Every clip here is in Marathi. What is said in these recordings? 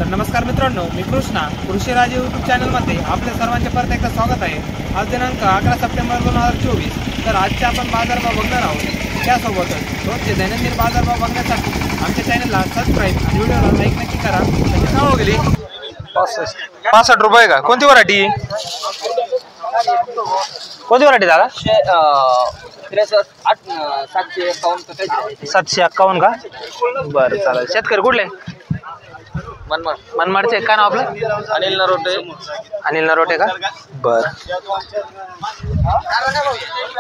नमस्कार मित्रांनो, मी कृष्णा कृषी राज यूट्यूब चॅनलमध्ये आपल्या सर्वांचे परत एकदा स्वागत आहे। आज दिनांक 11 सप्टेंबर 2024। तर आजचे आपण बाजारभाव बघणार आहोत। त्यासोबतच रोजचे दैनंदिन बाजारभाव बघण्यासाठी आमच्या चॅनलला सबस्क्राईब आणि व्हिडिओला लाईक नक्की करा। त्याची नाव गेली 65 रुपये का? कोणती व्हरायटी? कोणती व्हरायटी दादा? 751 का? बरं चालेल। शेतकरी कुठले? मनमाडचे। काय नाव आपलं? अनिल नरोटे का? बरं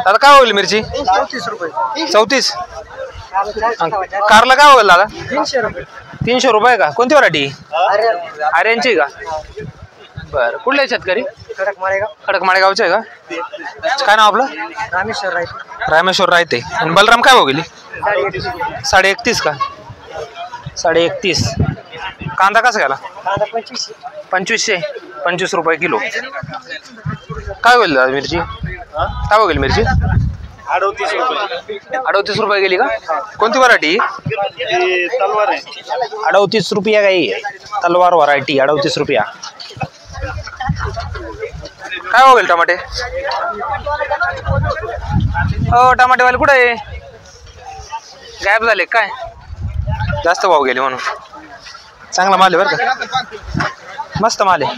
दादा काय होईल मिरची? 34 रुपये। 34। कारला काय होईल दादा? 300 रुपये। 300 रुपये का? कोणती व्हरायटी? आर्यांची का? बरं कुठले शेतकरी? खडक माळेगावचे आहे का? काय नाव आपलं? रामेश्वर रायते। आणि बलराम काय भाव गेली? 31.5 का? 31.5। कांदा कसा गेला? 25 रुपये किलो। काय होईल दादा मिरची? काय होईल मिरची? 38 रुपये गेली का? कोणती व्हरायटी? तलवार आहे। 38 रुपया काही तलवार व्हरायटी 38 रुपया। काय होईल टमाटे? हो टमाटेवाले कुठे आहे? गायब झाले काय? जास्त भाव गेले म्हणून। चांगला माल आहे बरं का, मस्त माल आहे।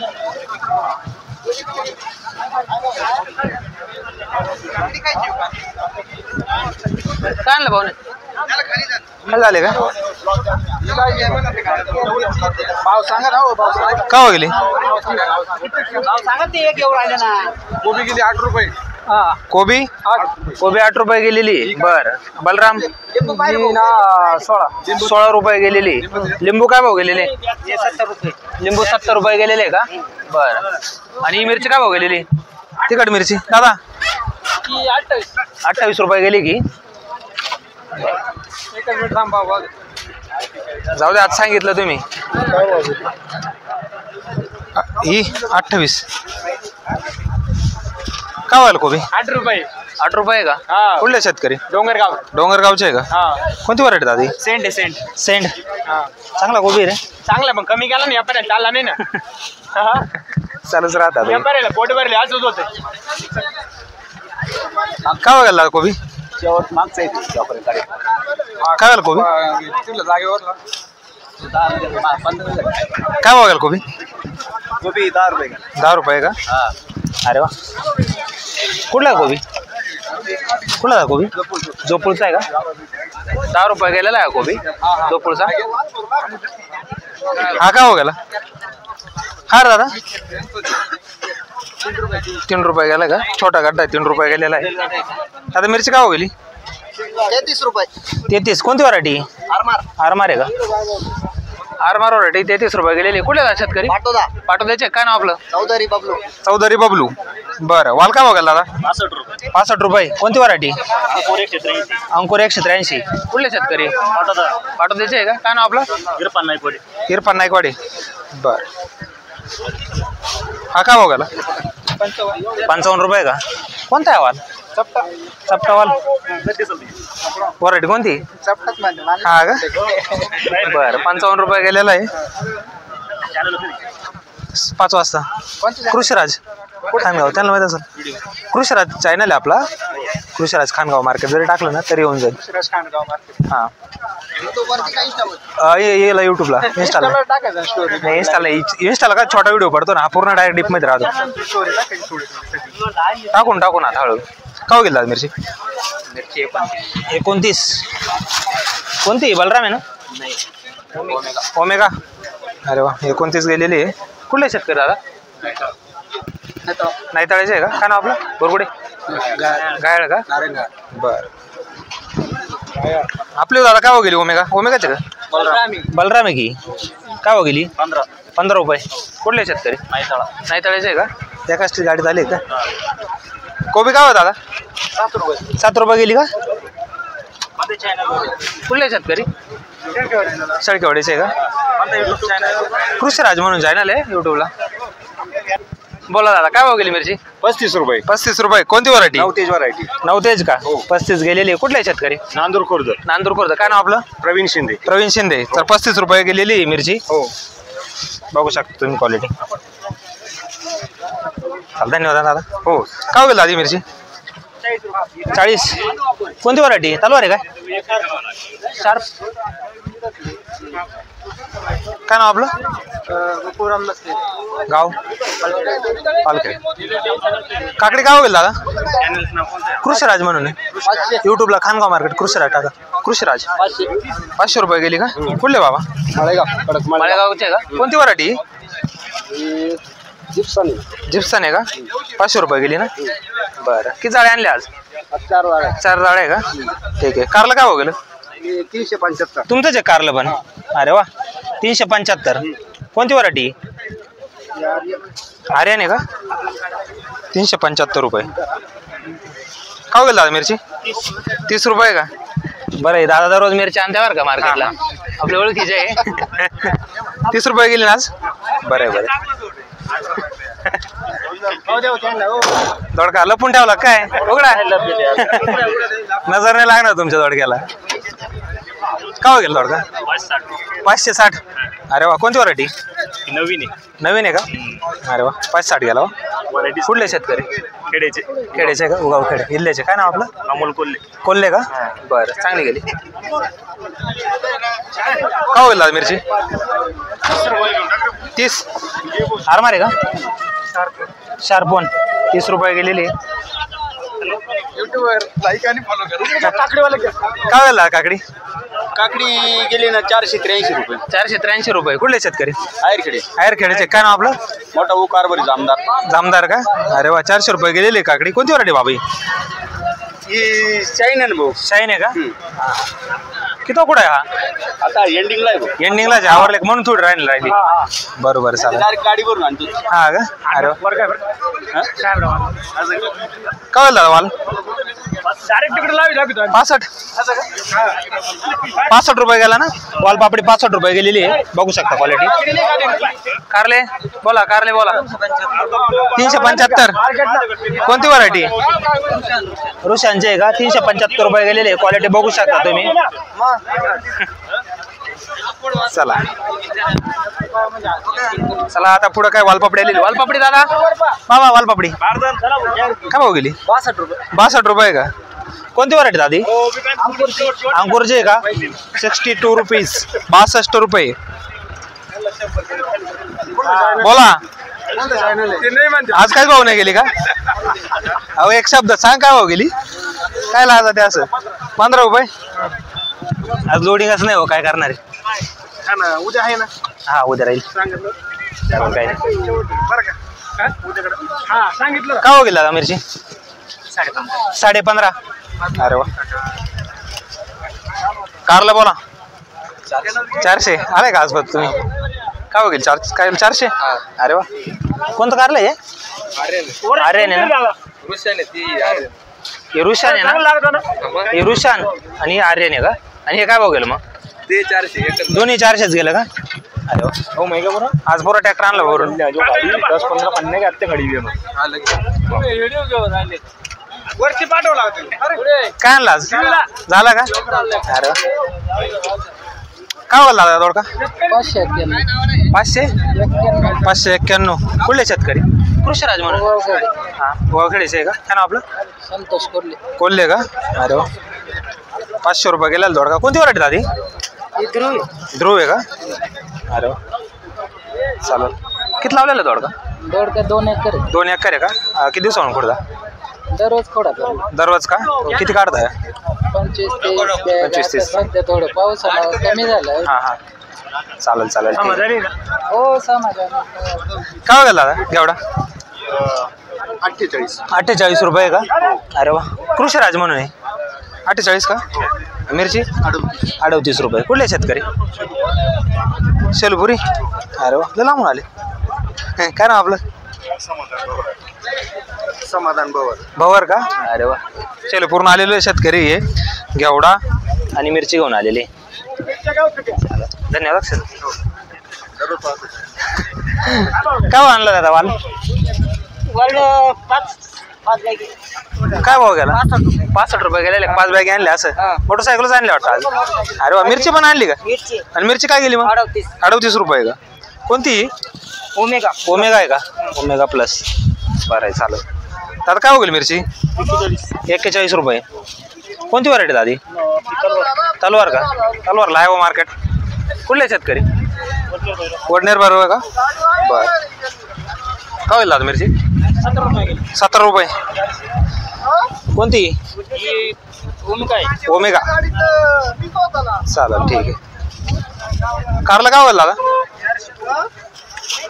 काय आणलं भाऊ? काय झाले का? भाव सांगा ना हो, भाव का हो गेली? सांगा ते एक एवढं आहे ना। कोबी गेली 8 रुपये। कोबी 8 रुपये गेलेली। बर बलराम 16 रुपये गेलेली। लिंबू काय भाव गेलेले? 70 रुपये। लिंबू 70 रुपये गेलेले का? बर आणि मिरची काय भाव गेलेली? तिखट मिरची दादा 28 रुपये गेली की? जाऊ दे आज सांगितलं तुम्ही। ही 28 काय व्हायला कोबी? 8 रुपये। 8 रुपये का? कुठले शेतकरी? डोंगरगावचे आहे का? कोणती व्हरायटी दादी? सेंट आहे सेंड। चांगला कोबी रे, चांगला पण कमी केला ना व्यापाऱ्याला, चालला नाही ना। चालूच राहतात व्यापाऱ्याला पोट भरले असंच होतं। काय व्हायला कोबी? शेवट मागचा काय व्हायला कोबी? जागेवर काय व्हायला कोबी? कोबी 10 रुपये। 10 रुपये का? अरे वा। कुठला कोबी? कुठला कोबी? जोपूरचा आहे का? 10 रुपये गेलेला आहे कोबी जोपूरचा। हा काय हो गेला? हा रे दादा 3 रुपये गेला का? छोटा गड्डा आहे 3 रुपये गेलेला आहे। आता मिरची काय हो गेली? 33 रुपये। 33 कोणती व्हरायटी? आरमार आहे का? आरमार व्हरायटी 33 रुपये गेलेली। कुठले शेतकरी? पाटोद्याचे। काय नाव आपलं? चौधरी बबलू। बरं वाल काय बघायला दादा? 65 रुपये। कोणती व्हरायटी? अंकुर 183। कुठले शेतकरी? पाटोद्याचे आहे का? काय नाव आपलं? इरफान नाईकवाडे। बर हा काय बघायला? 55 रुपये का? कोणता आहे वाल? चपटा वाल। व्हरायटी कोणती? हा का? बरं 55 रुपये गेलेला आहे। 5 वाजता कृषीराज खानगाव, त्यांना माहिती असेल। कृषीराज चॅनल आहे आपला, कृषीराज खानगाव मार्केट जरी टाकलं ना तरी येऊन जाईल। हा येला युट्यूबला, इंस्टाला नाही। इंस्टाला काय छोटा व्हिडिओ पडतो ना, हा पूर्ण डायरेक्ट डीप मध्ये राहतो। टाकून आता हळू। काय गेला मिरची? 29 कोणती? बलराम आहे ना? ओमेगा। अरे वा 29 गेलेली आहे। कुठले शेतकरी दादा? नाही तळायचे आहे का? काय नाव आपलं? बोरगुडे गायळ का? बर आपली दादा काय हो गेली? ओमेगाचे का? बलराम आहे की? काय हो गेली? 15 रुपये। कुठले शेतकरी? नाही तळायचे आहे का? त्या काष्टी गाडीत आली का? कोबी काय हो दादा? 7 रुपये गेली का? कुठले शेतकरी? सळकेवाडीचे आहे का? कृषीराज म्हणून चॅनल आहे युट्यूबला। बोला दादा काय भाव गेली मिरची? 35 रुपये। 35 रुपये। कोणती व्हरायटी? नवतेज का? 35 गेलेली। कुठले शेतकरी? नांदूर खुर्द। काय नाव आपलं? प्रवीण शिंदे। तर 35 रुपये गेलेली मिरची। हो बघू शकता तुम्ही क्वालिटी. धन्यवाद दादा. हो काय गेलं आधी मिरची 40. कोणती व्हरायटी तलवार आहे काय शार्प? काय नाव आपलं? गाव पालखेड. काकडी काय गेलं दादा? कृषीराज म्हणून आहे युट्यूबला खानगाव मार्केट कृषीराज टाका. कृषीराज 500 रुपये गेली का? कुठले बाबा? माळेगावचे का? कोणती व्हरायटी? जिप्सन आहे का? 500 रुपये गेली ना. बरं किती जाळे आणले आज? 4 जाळे आहे का? ठीक आहे. कारलं काय गेलं? 375. तुमचंच आहे कारलं पण? अरे वा 375. कोणती व्हरायटी? आर्यन आहे का? 375 रुपये. काय गेलं दादा मिरची? 30 रुपये का? बरं आहे दादा दररोज मिरची आणते बरं का मार्केटला. आपल्या ओळखीचे आहे. 30 रुपये गेली ना आज. बरं आहे बरं. दोडका लपून ठेवला काय? उघडा नजर नाही लागणार तुमच्या दोडक्याला. काय गेलं दोडका? 560. अरे वा कोणती व्हरायटी? नवीन आहे का? अरे वा 560 गेला. कुठले शेतकरी? खेड्याचे का? उगाव खेडे इल्ल्याचे. काय नाव आपलं? अमोल कोल्हे का? बरं चांगली गेली. काय गेला मिरची? 30. आरमार आहे का? शार्पवन 30 रुपये गेलेली. काय गेला काकडी? काकडी गेली ना 483 रुपये. 483 रुपये. कुठले शेतकरी? आयरखेड्याचे. काय नाव आपलं? मोठा कारभारी जामदार का? अरे वा 400 रुपये गेलेली काकडी. कोणती व्हरायटी बाबा? ही शाईन आहे भाऊ. शाईन आहे का? किती कुठं आहे हा? आता एंडिंगला आहे. एंडिंगलाच आवडले म्हणून थोडी राहिली. बरोबर चालेल. डायरेक्ट गाडीवरून आणतो. हा का? अरे काय दादा वाल? 65 रुपये गेला ना. वाल पापडी 65 रुपये गेलेली आहे. बघू शकता क्वालिटी. कारले बोला. कारले बोला. 375. कोणती व्हरायटी? रुशांचे आहे का? 375 रुपये गेलेले. क्वालिटी बघू शकता तुम्ही. चला आता पुढे काय वालपापडी आलेली. वालपापडी दादा बाबा वालपापडी काय भाव गेली? 62 रुपये का? कोणती व्हरायटी दादी? अंकुरची आहे का? 62 रुपीज. 62 रुपये. बोला आज काय भाव नाही गेली का? अहो एक शब्द सांग काय भाव गेली? काय लाजा ते असं? 15 रुपये. आज लोडिंगच नाही हो. काय करणार आहे? उद्या आहे ना. हा उद्या राहील. काय काय हो गेला मिरची? 15.5. अरे वा. कारला बोला 400 आले का आज बघ तुम्ही? काय हो गेल? 400. अरे वा. कोणतं कारलं आहे? आर्यन आहे ना. रुशान आहे ना. हे रुशान आणि आर्यन आहे का? आणि हे काय भाव गेलं मग? ते 400. दोन्ही 400च गेलं का? अरे वा. हो माहिती का? बरं आज पुरा ट्रॅक्टर आणला वरून. 10-15 पन्ने घातले खडी वरती पाठवला. काय आणला आज? झाला का? अरे काय बोलला दादा दोडका? 591. कुठले शेतकरी? कृषीराज म्हणून. हा वावखेडीचे आहे का? काय नाव आपलं? संतोष कोल्हे का? अरे वा 500 रुपये गेला दोडका. कोणती व्हरायटी दादी? ध्रुव आहे का? अरे वा चालेल. किती लावलेला दोडका? 2 एकर. 2 एकर आहे का? किती दिवसावरून खोडता? दररोज खोडा. दररोज का? किती काढताय? 25-30. सध्या थोडं पाऊस कमी झालं. हा चालेल. हो समाधान. काय गेला दादा घेवडा? 48 रुपये का? अरे वा. कृषीराज म्हणून आहे. 48 का? मिरची 38 रुपये. कुठले शेतकरी? शेलपुरी. अरे वा लय लांबून आले. काय नाव आपलं? समाधान भवर का? अरे वा. शेलपूर्ण आलेले शेतकरी आहे. घेवडा आणि मिरची घेऊन आलेली. धन्यवाद सर. काय आणलं दादा वाल? काय भाव गेला? 65 रुपये गेलेले. 5 बॅग आणले. असं मोटरसायकलच आणले वाटतं आज. अरे वा. मिरची पण आणली का? आणि मिरची काय गेली मग? 38. 38 रुपये का? कोणती? ओमेगा ओमेगा आहे का? Omega plus. बरं आहे, चालेल. दादा काय होईल मिरची? 41 रुपये. कोणती व्हरायटी दादी? तलवार का? तलवारला आहे हो मार्केट. कुठले शेतकरी? वडनेर बरोबर का? बरं. काय होईल दादा मिरची? 17 रुपये. कोणती? ओमेगा. चालेल, ठीक आहे. कारला काय होईल दादा?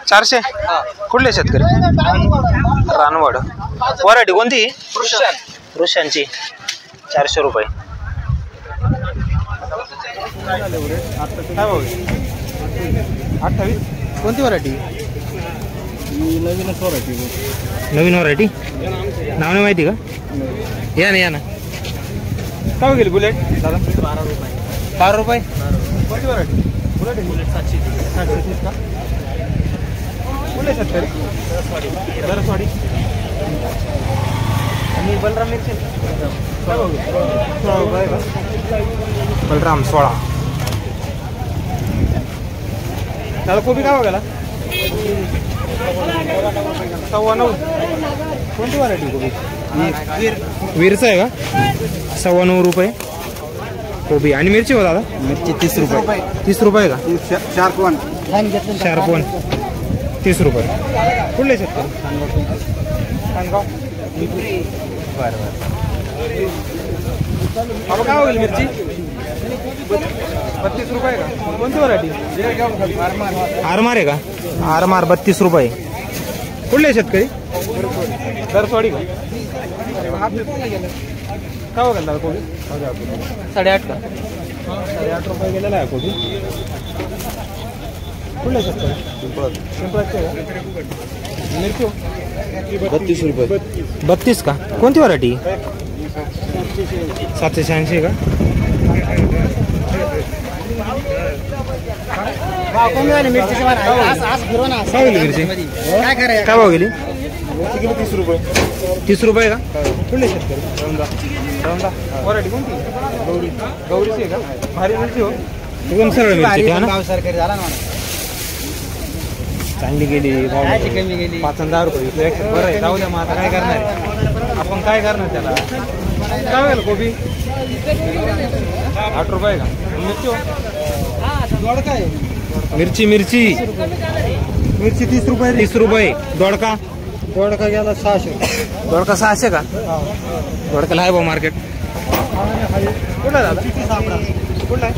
400. कुठले शेतकरी? रानवड. व्हरायटी कोणती? रुशांची. 400 रुपये. काय भाव? 28. कोणती व्हरायटी? नवीन व्हरायटी. नाव नाही माहिती का? या ना काय गेली बुलेट दादा? 12 रुपये. कोणती व्हरायटी? बुलेट 730 का? कुठले शेतकरी? दरसवाडी. आणि बलराम मिरची काय भाव? 16 रुपये का? बलराम 16. दादा कोबी काय बघायला? 9.25. कोणती व्हरायटी कोबी? वीरचं आहे का? 9.25 रुपये कोबी. आणि मिरची हो दादा? मिरची 30 रुपये. 30 रुपये का? शार्पवन 30 रुपये. कुठले शेतकरी? खानगाव. बरं. बाबा काय होईल मिरची? 32 रुपये का? कोणती व्हरायटी? आरमार आहे का? आरमार 32 रुपये. कुठले शेतकरी? दरसवाडी का? काय बघाल दादा कोबी? 8.5 का? 8.5 रुपये गेलेला आहे कोबी. कुठले शेतकरी? पिंपळाचे का? मिरची 32 रुपये. 32 का? कोणती व्हरायटी? 786 का? काय भाव गेली? 30 रुपये. 30 रुपये का? कुठले शेतकरी? रौंदा. व्हरायटी कोणती? गौरीची आहे का? भारी मिरची हो. एकदम सरळ मिरची सरकारी झाला ना. चांगली गेली. 5-10 रुपये. बरं आहे, जाऊ द्या. मग आता काय करणार? आपण काय करणार त्याला? काय होईल कोबी? 8 रुपये का? मिरची हो. मिरची 30 रुपये. 30 रुपये. दोडका गेला 600. दोडका 600 का? दोडकाला आहे भाऊ मार्केट. कुठं आहे दादा? कुठला आहे?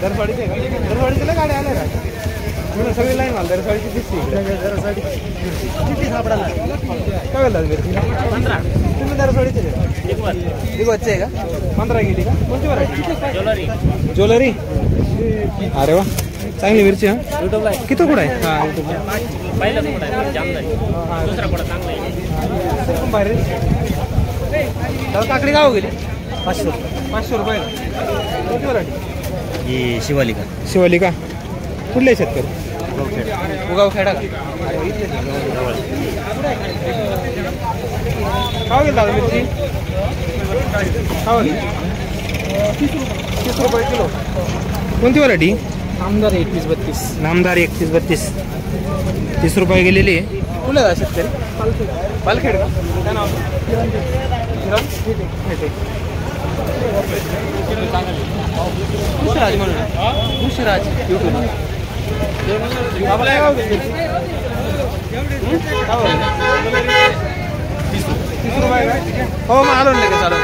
दरसवाडीचे का? दरसवाडीचे गाड्या आल्या का? सगळी लाईन मला दरसवाडीची दिसते. काय वेळ मिरची? 15. तुम्ही दरसवाडीचे दिगवतचे आहे का? 15 गेली का? कोणती व्हरायटी? ज्वेलरी. अरे वा, चांगली मिरची. हा, किती कुठं आहे? हा, बाहेर काकडी गाव गेली 500 रुपये. कोणती व्हरायटी? शिवालिका. कुठले शेतकरी? उगावखेडा का? काय गेली दादा मिरची? काय गेली? 30 रुपये किलो. कोणती व्हरायटी? नामदार 31-32. नामदार 31-32. 30 रुपये गेलेली आहे. कुठले दादा शेतकरी? पालखेड का? काय नाव? खुशराज म्हणून. खुशराज युट्यूब. 30 रुपये का? हो, मग आलो नाही का? चालू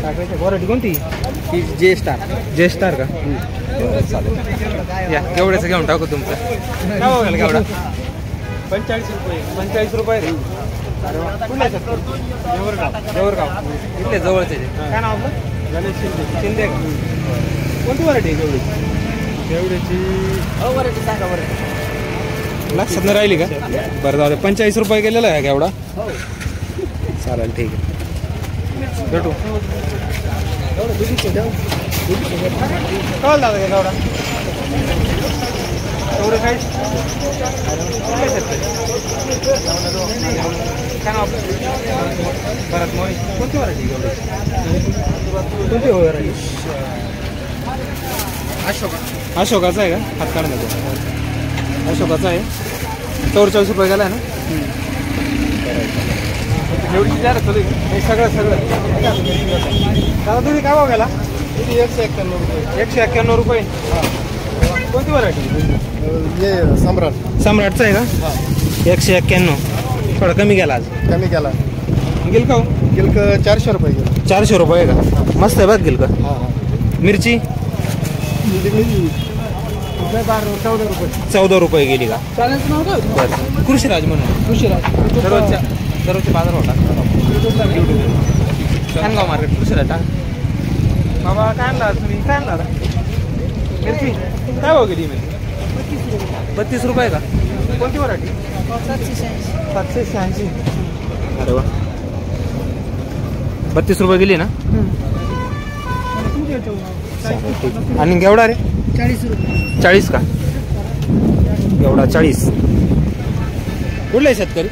टाकायचं. व्हरायटी कोणती? जे स्टार का? चालेल. या केवढ्याचं घेऊन टाकू तुमचं. काय बघाल केवढा? 45 रुपये. 45 रुपये. कुठल्या देवरगाव. इथले जवळचे. काय नाव आपलं? गणेश शिंदे. कोणती व्हरायटी आहे केवढ्याची? व्हरायटी सांगा बरं. लक्षात नाही राहिली का? बरं, जाऊ दे. 45 रुपये गेलेला आहे केवढा? चालेल, ठीक आहे. भेटू. कळलं दादा केवढा? एवढं काय? काय नाव आपलं? भरत मोरे. कोणती व्हरायटी? कोणती व्हरायटी? अशोकाचा आहे का? हात काढून देतो. अशोकाचा आहे. 44 रुपये गेला ना. एवढी जाहिरात चालू आहे. सगळं दादा तुम्ही काय भाव गेला? 191 रुपये. 191 रुपये. कोणती व्हरायटी? सम्राटचा आहे का? 191. थोडा कमी गेला आज. कमी केला. गिलका हो? गिलक 400 रुपये गेलं. 400 रुपये का? मस्त आहे बघ गिलका. मिरची 14 रुपये गेली का? कृषीराज म्हणून. दररोजचे बाजार होता. खानगाव मार्केट कृषीराज टाक. बाबा काय आणला तुम्ही? काय आणला मिरची? काय भाव गेली मिरची? 32 रुपये का? कोणती व्हरायटी? 786. अरे वा. 32 रुपये गेली ना. आणि घेवडा रे? 40 का? घेवडा 40. कुठला आहे शेतकरी?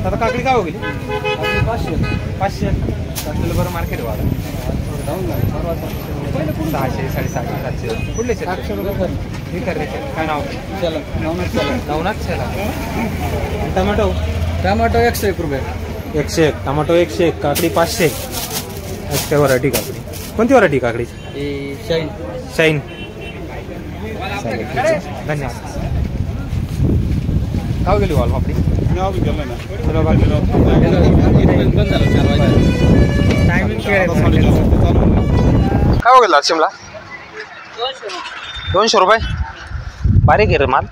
आता काकडी काय हो गेली? 500. काकडीला बरं मार्केट वाढ. 600, 750, 700. कुठले शेतकरी? हे कर रे. काय नाव? नवनाथ चला. टमाटो 101 रुपये. 101. टमाटो 101. काकडी 500. काय व्हरायटी काकडी? कोणती व्हरायटी काकडीची? शाईन. धन्यवाद. काय गेली वाल पापडी? काय गेला शिमला? 200 रुपये. बारीक आहे रे माल.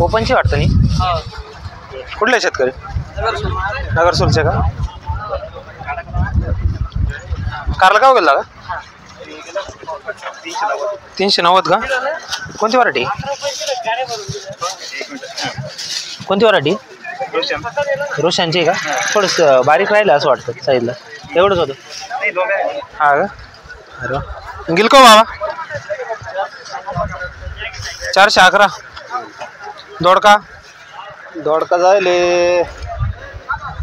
ओपनची वाटतं नाही. कुठले शेतकरी? नगरसूलचे का? कारला काय गेला का? 390 का? कोणती व्हरायटी? रोशांची आहे का? थोडंसं बारीक राहिलं असं वाटतं साईडला. एवढंच होतं. हा का? अरे गिलको बाबा 411. दोडका जायले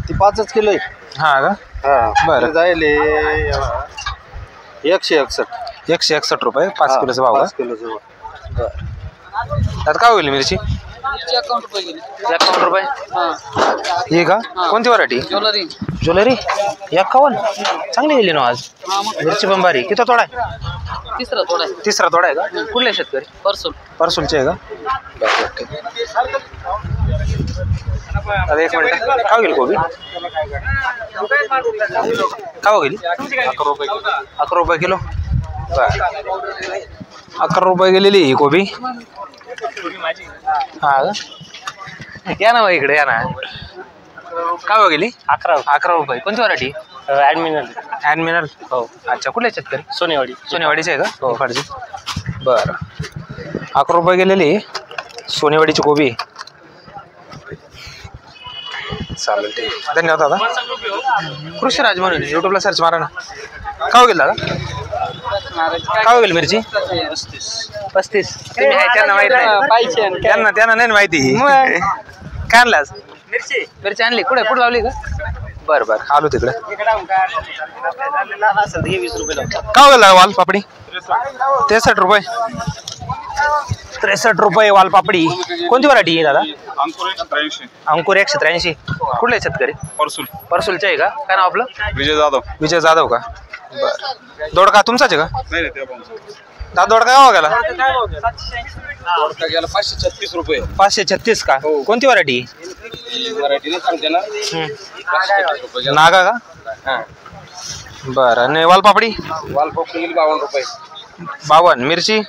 ती 5 किलो आहे. हा का? बरं. जायले 161. 161 रुपये 5 किलोचा भाव का? 5 किलोचं. त्यात काय होईल मिरची? 51 रुपये. ही का? कोणती व्हरायटी? ज्वेलरी 51. चांगली गेली ना आज. मिरची पण बारीक. किती तोडा आहे? तिसरा तोडा आहे का? कुठले शेतकरी? परसूलचे आहे का? आता एक मिनिट. काय होईल कोबी? काय होईल? 11 रुपये किलो. 11 रुपये गेलेली ही कोबी. हा का? या ना इकडे या ना. काय हो गेली? 11 रुपये. कोणती व्हरायटी? ॲडमिनल. हो. अच्छा. कुठले शेतकरी? सोनेवाडीचे आहे का? हो. बरं. 11 रुपये गेलेली सोनेवाडीची कोबी. चालेल ठीक आहे. धन्यवाद दादा. कृषीराज म्हणून यूट्यूबला सर्च मारा ना. काय गेलं दादा? काय गेली मिरची? 35. तुम्ही आहे त्यांना माहित नाही. त्यांना नाही माहिती. काय आणलास? मिरची आणली. कुठे लावली का? बरं आलो तिकडे. काय गेला वाल पापडी? 63 रुपये. 63 रुपये वाल पापडी. कोणती व्हरायटी आहे दादा? अंकुर 183. कुठले शेतकरी? परसूलचे आहे का? काय नाव आपलं? विजय जाधव का? बरं. दोडका तुमचाच आहे का? दादा दोडका काय गेला? 536 रुपये. 536 का? कोणती व्हरायटी? नागा का? बरं. आणि वालपापडी? 52 रुपये. 52. मिरची